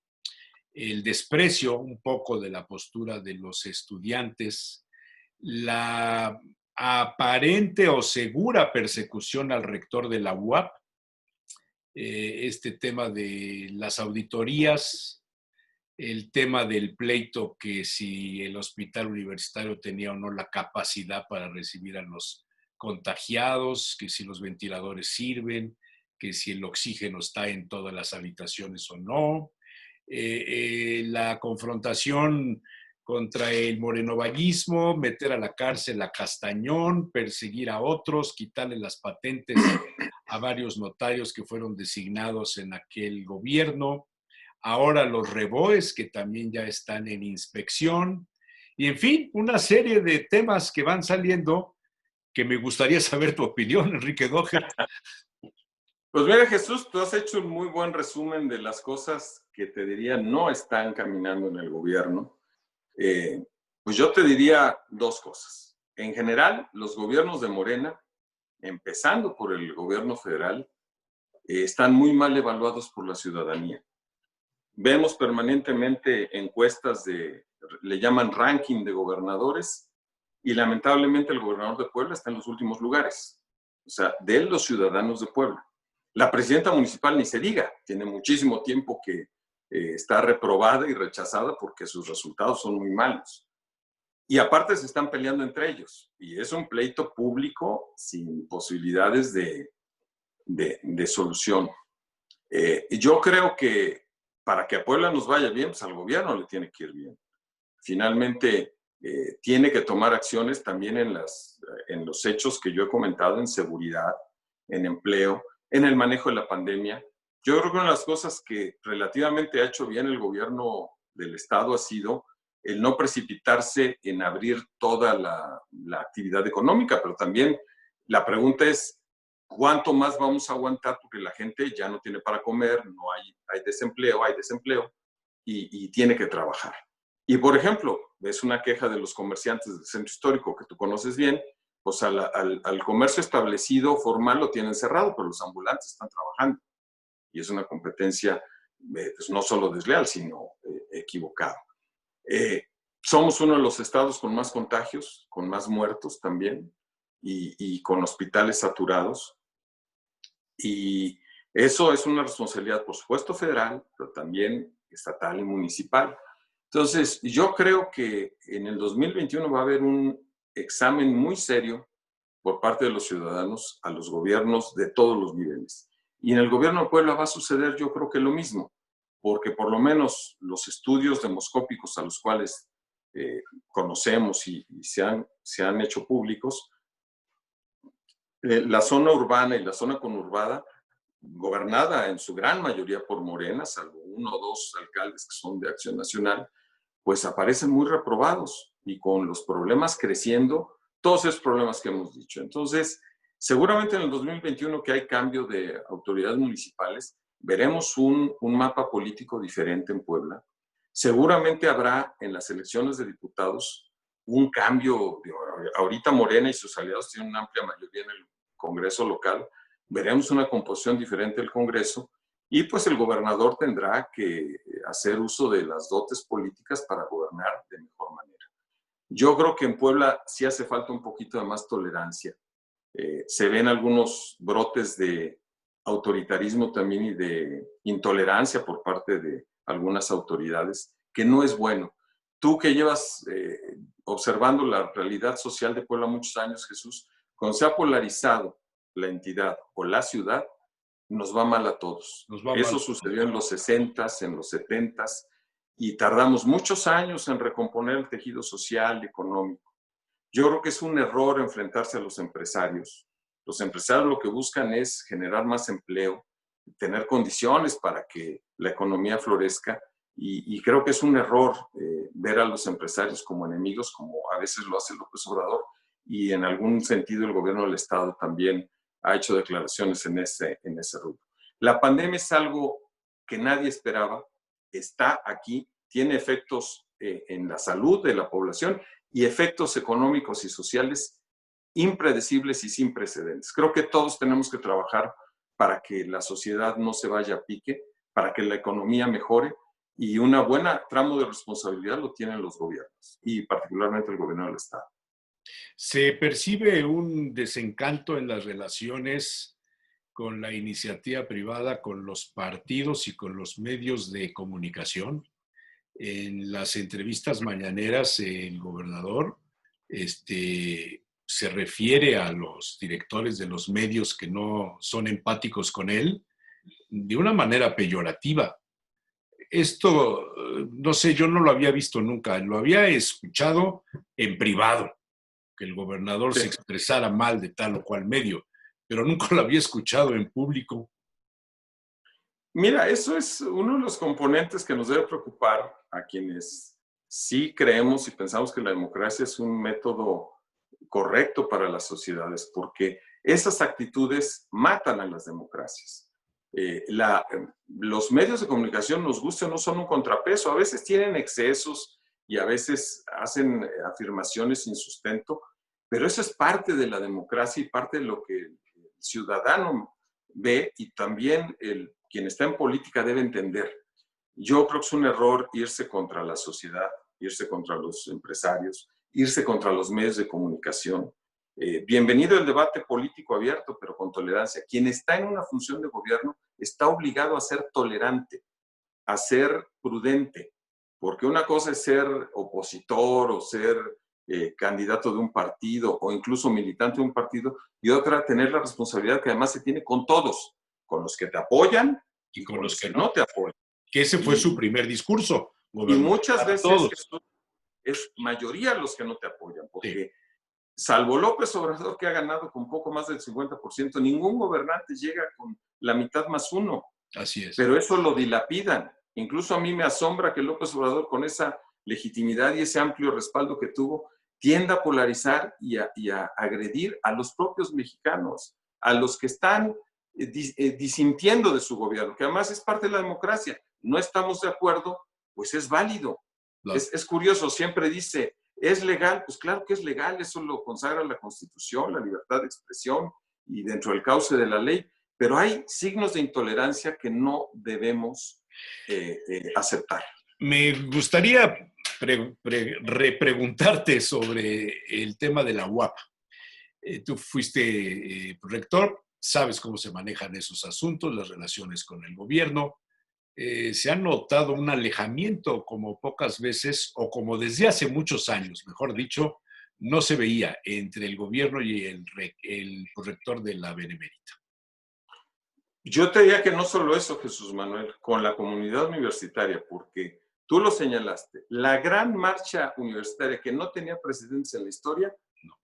el desprecio un poco de la postura de los estudiantes, la aparente o segura persecución al rector de la UAP, este tema de las auditorías, el tema del pleito que si el hospital universitario tenía o no la capacidad para recibir a los contagiados, que si los ventiladores sirven, que si el oxígeno está en todas las habitaciones o no, la confrontación contra el morenovallismo, meter a la cárcel a Castañón, perseguir a otros, quitarle las patentes a varios notarios que fueron designados en aquel gobierno, ahora los reboes que también ya están en inspección, y en fin, una serie de temas que van saliendo que me gustaría saber tu opinión, Enrique Doher. Pues mira, Jesús, tú has hecho un muy buen resumen de las cosas que te diría no están caminando en el gobierno. Pues yo te diría dos cosas. En general, los gobiernos de Morena, empezando por el gobierno federal, están muy mal evaluados por la ciudadanía. Vemos permanentemente encuestas le llaman ranking de gobernadores, y lamentablemente el gobernador de Puebla está en los últimos lugares. O sea, de los ciudadanos de Puebla. La presidenta municipal ni se diga, tiene muchísimo tiempo que está reprobada y rechazada porque sus resultados son muy malos. Y aparte se están peleando entre ellos. Y es un pleito público sin posibilidades de solución. Yo creo que para que a Puebla nos vaya bien, pues al gobierno le tiene que ir bien. Finalmente, tiene que tomar acciones también en los hechos que yo he comentado, en seguridad, en empleo, en el manejo de la pandemia. Yo creo que una de las cosas que relativamente ha hecho bien el gobierno del Estado ha sido el no precipitarse en abrir toda la actividad económica, pero también la pregunta es, ¿cuánto más vamos a aguantar? Porque la gente ya no tiene para comer, no hay desempleo y tiene que trabajar. Y, por ejemplo, es una queja de los comerciantes del centro histórico que tú conoces bien, pues al comercio establecido formal lo tienen cerrado, pero los ambulantes están trabajando. Y es una competencia pues no solo desleal, sino equivocada. Somos uno de los estados con más contagios, con más muertos también, y con hospitales saturados. Y eso es una responsabilidad, por supuesto, federal, pero también estatal y municipal. Entonces, yo creo que en el 2021 va a haber un examen muy serio por parte de los ciudadanos a los gobiernos de todos los niveles. Y en el gobierno de Puebla va a suceder, yo creo que lo mismo, porque por lo menos los estudios demoscópicos a los cuales conocemos y se han hecho públicos, La zona urbana y la zona conurbada, gobernada en su gran mayoría por Morena, salvo uno o dos alcaldes que son de Acción Nacional, pues aparecen muy reprobados y con los problemas creciendo, todos esos problemas que hemos dicho. Entonces, seguramente en el 2021 que hay cambio de autoridades municipales, veremos un mapa político diferente en Puebla. Seguramente habrá en las elecciones de diputados un cambio. Ahorita Morena y sus aliados tienen una amplia mayoría en el Congreso local. Veremos una composición diferente del Congreso y pues el gobernador tendrá que hacer uso de las dotes políticas para gobernar de mejor manera. Yo creo que en Puebla sí hace falta un poquito de más tolerancia. Se ven algunos brotes de autoritarismo también y de intolerancia por parte de algunas autoridades, que no es bueno. Tú que llevas observando la realidad social de Puebla muchos años, Jesús, cuando se ha polarizado la entidad o la ciudad, nos va mal a todos. Eso sucedió en los 60s, en los 70s, y tardamos muchos años en recomponer el tejido social y económico. Yo creo que es un error enfrentarse a los empresarios. Los empresarios lo que buscan es generar más empleo, tener condiciones para que la economía florezca, y creo que es un error ver a los empresarios como enemigos, como a veces lo hace López Obrador, y en algún sentido el gobierno del Estado también ha hecho declaraciones en ese rubro. La pandemia es algo que nadie esperaba, está aquí, tiene efectos en la salud de la población y efectos económicos y sociales impredecibles y sin precedentes. Creo que todos tenemos que trabajar para que la sociedad no se vaya a pique, para que la economía mejore, y una buena tramo de responsabilidad lo tienen los gobiernos y particularmente el gobierno del Estado. Se percibe un desencanto en las relaciones con la iniciativa privada, con los partidos y con los medios de comunicación. En las entrevistas mañaneras, el gobernador se refiere a los directores de los medios que no son empáticos con él de una manera peyorativa. Esto, no sé, yo no lo había visto nunca, lo había escuchado en privado, que el gobernador se expresara mal de tal o cual medio, pero nunca lo había escuchado en público. Mira, eso es uno de los componentes que nos debe preocupar a quienes sí creemos y pensamos que la democracia es un método correcto para las sociedades, porque esas actitudes matan a las democracias. Los medios de comunicación, nos guste o no, son un contrapeso. A veces tienen excesos y a veces hacen afirmaciones sin sustento, pero eso es parte de la democracia y parte de lo que el ciudadano ve, y también quien está en política debe entender. Yo creo que es un error irse contra la sociedad, irse contra los empresarios, irse contra los medios de comunicación. Bienvenido el debate político abierto, pero con tolerancia. Quien está en una función de gobierno está obligado a ser tolerante, a ser prudente, porque una cosa es ser opositor o ser candidato de un partido o incluso militante de un partido, y otra tener la responsabilidad que además se tiene con todos, con los que te apoyan y con los que no te apoyan. Que ese fue su primer discurso. Y muchas veces es mayoría los que no te apoyan, porque salvo López Obrador, que ha ganado con poco más del 50%, ningún gobernante llega con la mitad más uno. Así es. Pero eso lo dilapidan. Incluso a mí me asombra que López Obrador, con esa legitimidad y ese amplio respaldo que tuvo, tienda a polarizar y a agredir a los propios mexicanos, a los que están disintiendo de su gobierno, que además es parte de la democracia. No estamos de acuerdo, pues es válido. Claro. Es curioso, siempre dice, ¿es legal? Pues claro que es legal, eso lo consagra la Constitución, la libertad de expresión y dentro del cauce de la ley, pero hay signos de intolerancia que no debemos aceptar. Me gustaría repreguntarte sobre el tema de la UAP. Tú fuiste rector, sabes cómo se manejan esos asuntos, las relaciones con el gobierno. Se ha notado un alejamiento como pocas veces, o como desde hace muchos años, mejor dicho, no se veía entre el gobierno y el rector de la Benemérita. Yo te diría que no solo eso, Jesús Manuel, con la comunidad universitaria, porque tú lo señalaste, la gran marcha universitaria que no tenía precedentes en la historia,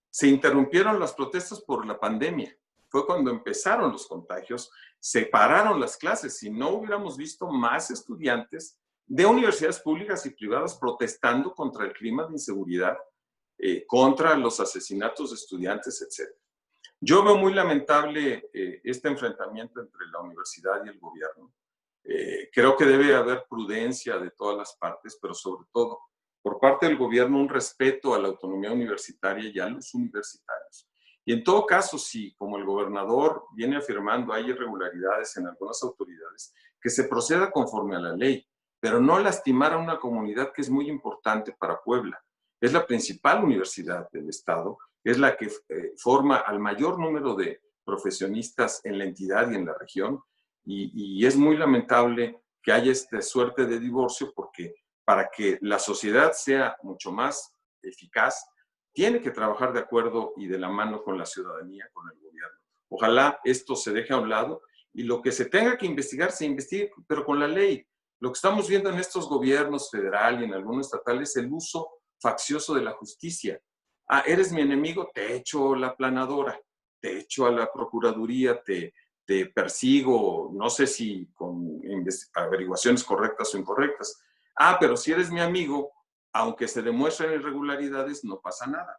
se interrumpieron las protestas por la pandemia. fue cuando empezaron los contagios, se pararon las clases. Si no hubiéramos visto más estudiantes de universidades públicas y privadas protestando contra el clima de inseguridad, contra los asesinatos de estudiantes, etc. Yo veo muy lamentable este enfrentamiento entre la universidad y el gobierno. Creo que debe haber prudencia de todas las partes, pero sobre todo, por parte del gobierno, un respeto a la autonomía universitaria y a los universitarios. Y en todo caso, si como el gobernador viene afirmando hay irregularidades en algunas autoridades, que se proceda conforme a la ley, pero no lastimar a una comunidad que es muy importante para Puebla. Es la principal universidad del estado, es la que forma al mayor número de profesionistas en la entidad y en la región, y es muy lamentable que haya esta suerte de divorcio, porque para que la sociedad sea mucho más eficaz, tiene que trabajar de acuerdo y de la mano con la ciudadanía, con el gobierno. Ojalá esto se deje a un lado y lo que se tenga que investigar, se investigue, pero con la ley. Lo que estamos viendo en estos gobiernos federal y en algunos estatales es el uso faccioso de la justicia. Ah, eres mi enemigo, te echo la aplanadora, te echo a la procuraduría, te persigo, no sé si con averiguaciones correctas o incorrectas. Ah, pero si eres mi amigo, aunque se demuestren irregularidades, no pasa nada.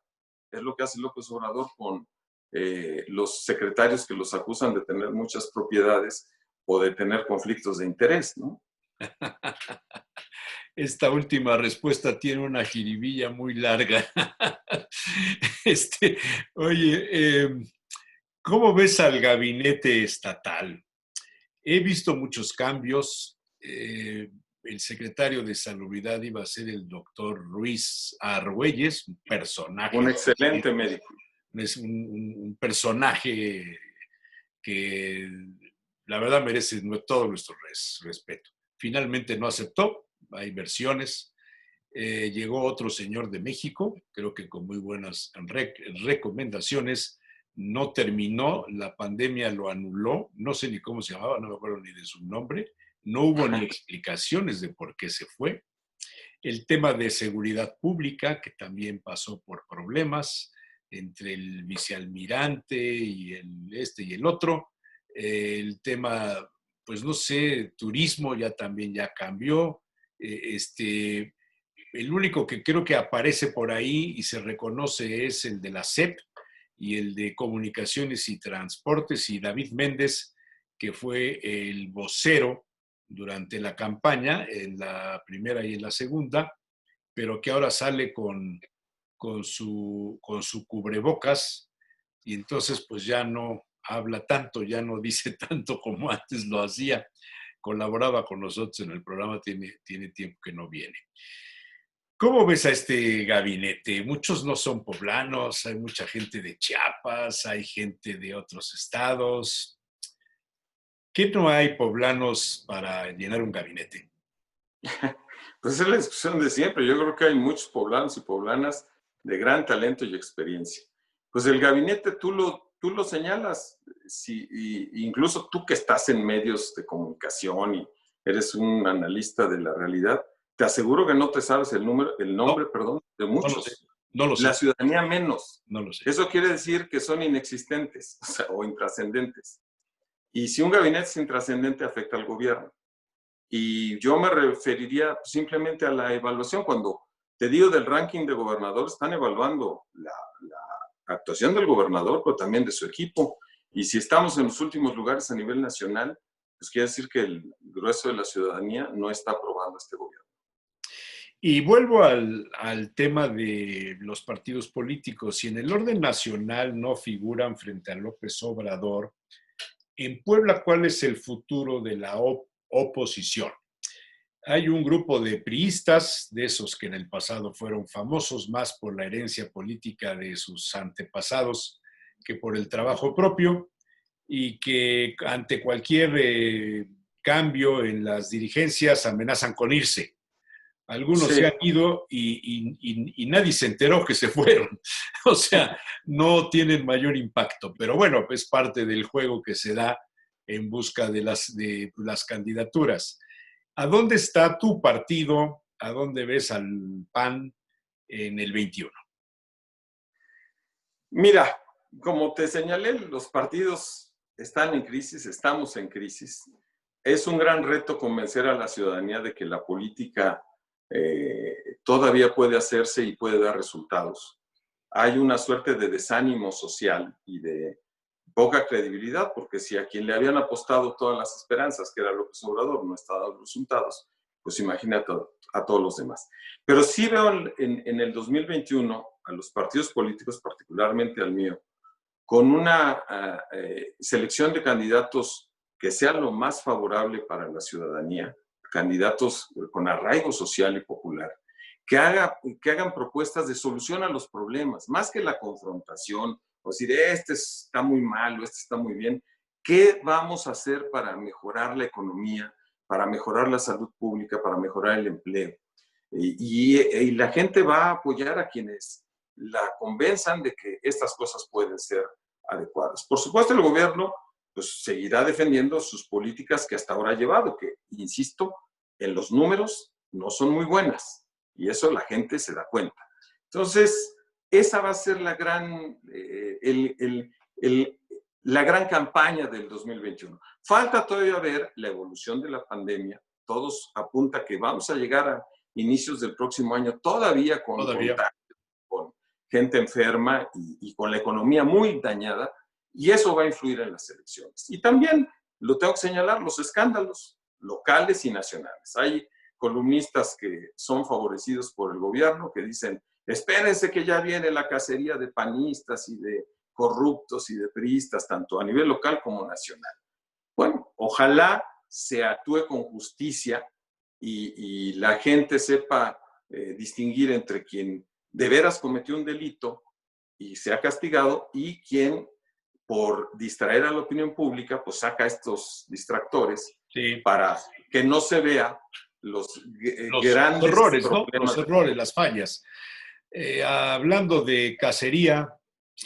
Es lo que hace López Obrador con los secretarios que los acusan de tener muchas propiedades o de tener conflictos de interés, ¿no? Esta última respuesta tiene una jiribilla muy larga. Este, oye, ¿cómo ves al gabinete estatal? He visto muchos cambios. El secretario de Salubridad iba a ser el doctor Ruiz Argüelles, un Un personaje, excelente médico. es un personaje que la verdad merece todo nuestro respeto. Finalmente no aceptó, hay versiones. Llegó otro señor de México, creo que con muy buenas recomendaciones. No terminó, la pandemia lo anuló, no sé ni cómo se llamaba, no me acuerdo ni de su nombre, no hubo ni explicaciones de por qué se fue. El tema de seguridad pública, que también pasó por problemas entre el vicealmirante y el otro. El tema, pues no sé, turismo también ya cambió. El único que creo que aparece por ahí y se reconoce es el de la SEP y el de Comunicaciones y Transportes, y David Méndez, que fue el vocero durante la campaña, en la primera y en la segunda, pero que ahora sale con su cubrebocas y entonces pues ya no habla tanto, ya no dice tanto como antes lo hacía. Colaboraba con nosotros en el programa, tiene tiempo que no viene. ¿Cómo ves a este gabinete? Muchos no son poblanos, hay mucha gente de Chiapas, hay gente de otros estados. ¿Qué no hay poblanos para llenar un gabinete? Pues es la discusión de siempre. Yo creo que hay muchos poblanos y poblanas de gran talento y experiencia. Pues el gabinete tú lo señalas, incluso tú que estás en medios de comunicación y eres un analista de la realidad, te aseguro que no te sabes el nombre, No, perdón, de no lo sé, muchos. no lo La sé, ciudadanía menos. no lo sé. Eso quiere decir que son inexistentes, o intrascendentes. Y si un gabinete es intrascendente, afecta al gobierno. Y yo me referiría simplemente a la evaluación. Cuando te digo del ranking de gobernadores, están evaluando la actuación del gobernador, pero también de su equipo. Y si estamos en los últimos lugares a nivel nacional, pues quiere decir que el grueso de la ciudadanía no está aprobando este gobierno. Y vuelvo al tema de los partidos políticos. Si en el orden nacional no figuran frente a López Obrador, en Puebla, ¿cuál es el futuro de la oposición? Hay un grupo de priistas, de esos que en el pasado fueron famosos más por la herencia política de sus antepasados que por el trabajo propio, y que ante cualquier cambio en las dirigencias amenazan con irse. Algunos Sí, se han ido y nadie se enteró que se fueron. O sea, no tienen mayor impacto. Pero bueno, es parte del juego que se da en busca de las candidaturas. ¿A dónde está tu partido? ¿A dónde ves al PAN en el 21? mira, como te señalé, los partidos están en crisis, estamos en crisis. Es un gran reto convencer a la ciudadanía de que la política todavía puede hacerse y puede dar resultados. Hay una suerte de desánimo social y de poca credibilidad, porque si a quien le habían apostado todas las esperanzas, que era López Obrador, no está dando resultados, pues imagínate a todos los demás. Pero sí veo en el 2021 a los partidos políticos, particularmente al mío, con una selección de candidatos que sea lo más favorable para la ciudadanía, candidatos con arraigo social y popular, que hagan propuestas de solución a los problemas, más que la confrontación, o decir, este está muy malo, este está muy bien. ¿Qué vamos a hacer para mejorar la economía, para mejorar la salud pública, para mejorar el empleo? Y la gente va a apoyar a quienes la convenzan de que estas cosas pueden ser adecuadas. Por supuesto, el gobierno pues, seguirá defendiendo sus políticas que hasta ahora ha llevado, que, insisto, en los números no son muy buenas. Y eso la gente se da cuenta. Entonces, esa va a ser la gran, la gran campaña del 2021. Falta todavía ver la evolución de la pandemia. Todos apunta que vamos a llegar a inicios del próximo año todavía con contacto, con gente enferma y con la economía muy dañada, y eso va a influir en las elecciones. Y también, lo tengo que señalar, los escándalos locales y nacionales. Hay columnistas que son favorecidos por el gobierno, que dicen, espérense que ya viene la cacería de panistas y de corruptos y de priistas, tanto a nivel local como nacional. Bueno, ojalá se actúe con justicia y la gente sepa distinguir entre quien de veras cometió un delito y sea castigado y quien por distraer a la opinión pública pues saca estos distractores para que no se vea los grandes errores, ¿no? problemas. Los errores, las fallas. Hablando de cacería,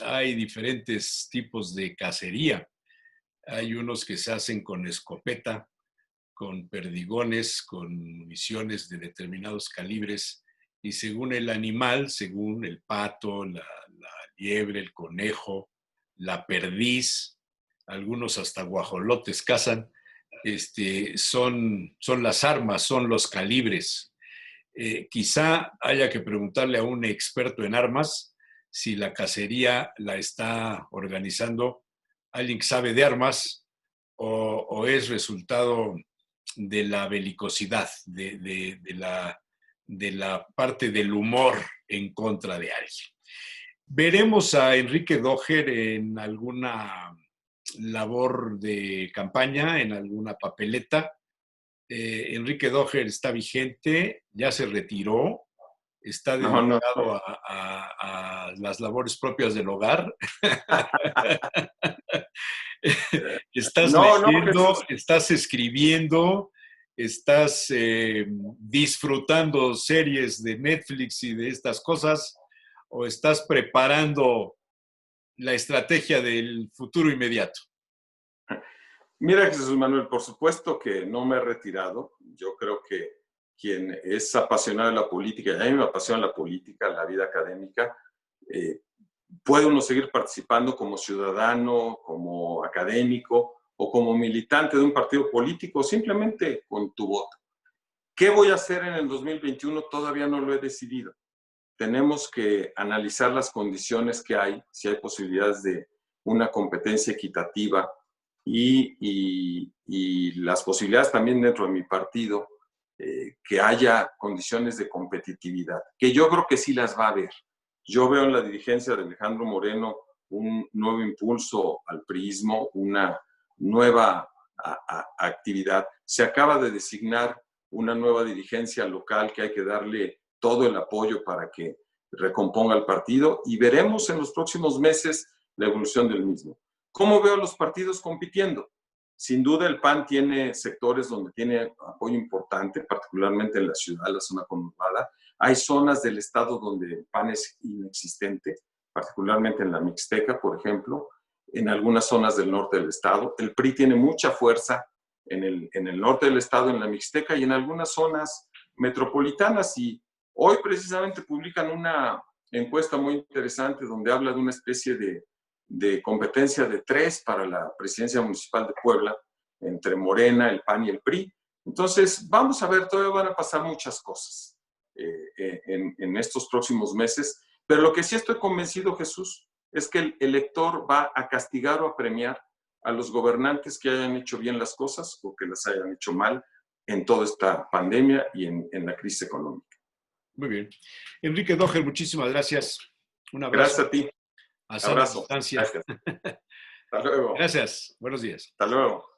hay diferentes tipos de cacería. Hay unos que se hacen con escopeta, con perdigones, con municiones de determinados calibres, y según el animal, según el pato, la liebre, el conejo, la perdiz, algunos hasta guajolotes cazan, son las armas, son los calibres. Quizá haya que preguntarle a un experto en armas si la cacería la está organizando alguien que sabe de armas o es resultado de la belicosidad, de la parte del humor en contra de alguien. Veremos a Enrique Doher en alguna labor de campaña, en alguna papeleta. Enrique Doher está vigente, ya se retiró, está dedicado a las labores propias del hogar. Estás leyendo, estás escribiendo, estás disfrutando series de Netflix y de estas cosas, o estás preparando la estrategia del futuro inmediato. Mira, Jesús Manuel, por supuesto que no me he retirado. Yo creo que quien es apasionado de la política, y a mí me apasiona la política, la vida académica, puede uno seguir participando como ciudadano, como académico o como militante de un partido político, simplemente con tu voto. ¿Qué voy a hacer en el 2021? Todavía no lo he decidido. Tenemos que analizar las condiciones que hay, si hay posibilidades de una competencia equitativa y las posibilidades también dentro de mi partido, que haya condiciones de competitividad, que yo creo que sí las va a haber. Yo veo en la dirigencia de Alejandro Moreno un nuevo impulso al priismo, una nueva actividad. Se acaba de designar una nueva dirigencia local que hay que darle todo el apoyo para que recomponga el partido y veremos en los próximos meses la evolución del mismo. ¿Cómo veo a los partidos compitiendo? Sin duda el PAN tiene sectores donde tiene apoyo importante, particularmente en la ciudad, la zona conurbada. Hay zonas del estado donde el PAN es inexistente, particularmente en la Mixteca, por ejemplo, en algunas zonas del norte del estado. El PRI tiene mucha fuerza en el norte del estado, en la Mixteca y en algunas zonas metropolitanas. Y hoy precisamente publican una encuesta muy interesante donde habla de una especie de de competencia de 3 para la presidencia municipal de Puebla, entre Morena, el PAN y el PRI. Entonces, vamos a ver, todavía van a pasar muchas cosas en estos próximos meses, pero lo que sí estoy convencido, Jesús, es que el elector va a castigar o a premiar a los gobernantes que hayan hecho bien las cosas o que las hayan hecho mal en toda esta pandemia y en la crisis económica. Muy bien. Enrique Doher, muchísimas gracias. Un abrazo. Gracias a ti. A sana Abrazo. distancia. Gracias. Hasta luego. Gracias. Buenos días. Hasta luego.